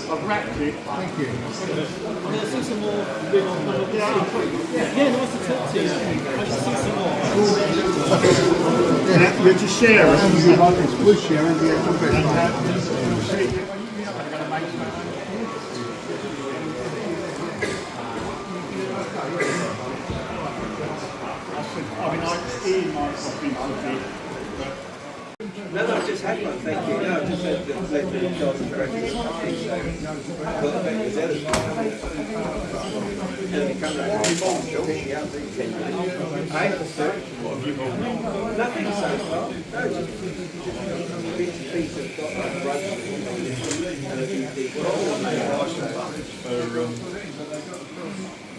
I've wrapped it. Thank you. I'm going to see some more. Yeah, nice to talk to you. I just see some more. You're just sharing. We'll share and be able to Ian might have been to No, I've just had one, thank you. No, I've just had the pleasure of John's breakfast. So, got back with the other side. And he comes out with a job, she has been 10 minutes. What have you got? Nothing so far. No, just a bits and pieces of got like roast and a few people.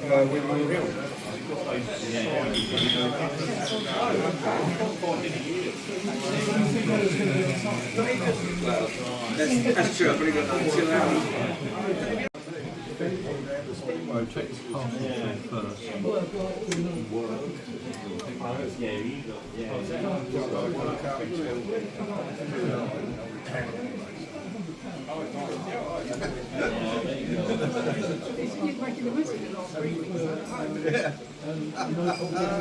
Windmill Hill. That's true, I've only got another 2 hours. check this part first.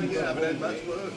Yeah, but there's much work.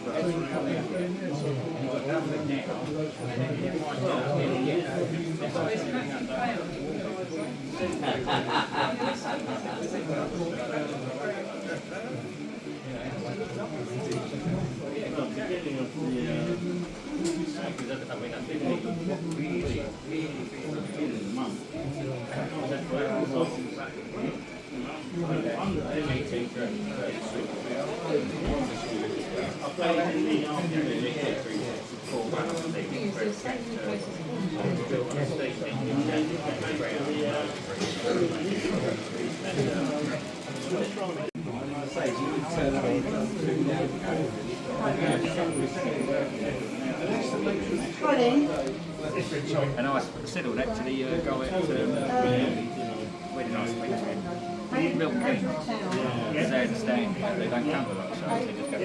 And I said all that to the guy at where did I speak to him? Milk King. Because they understand they don't come to like shows, they just go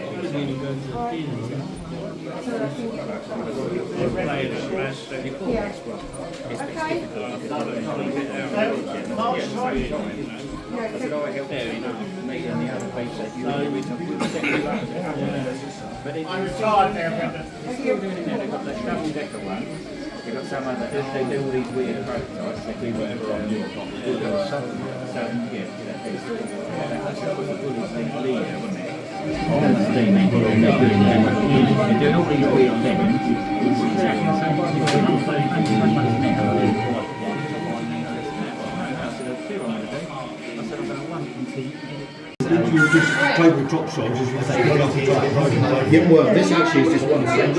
I said, I helped me and the other people that you were with. But I'm retired now. They're still doing it now. They've got that double decker one. They've got some other, they do all these weird prototypes. They do whatever on your they're doing all these weird You just play with drop shots as you say. Yeah, well, this actually is just one section.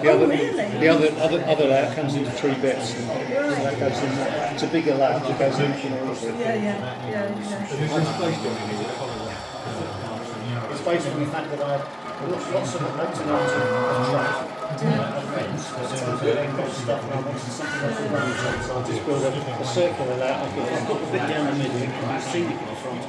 The other comes into 3 bits. So that goes in. It's a bigger lab. It goes in. It's based on the fact that lots of open onto a track, a fence, they've got stuff and I wanted something like a run zone, so I'll just build a circular layout. I've got the bit down the middle, and scenic in the front.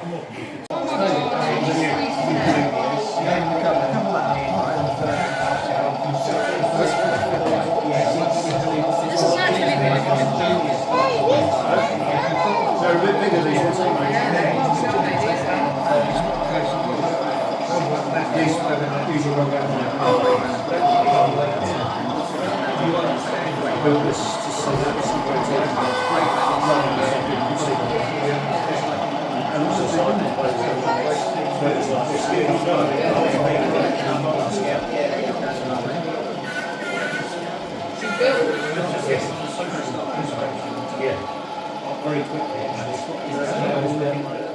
They're a bit bigger these ones, aren't they? Build this just so that somewhere to and also siding plates. So it's like this here, yeah, very quickly actually.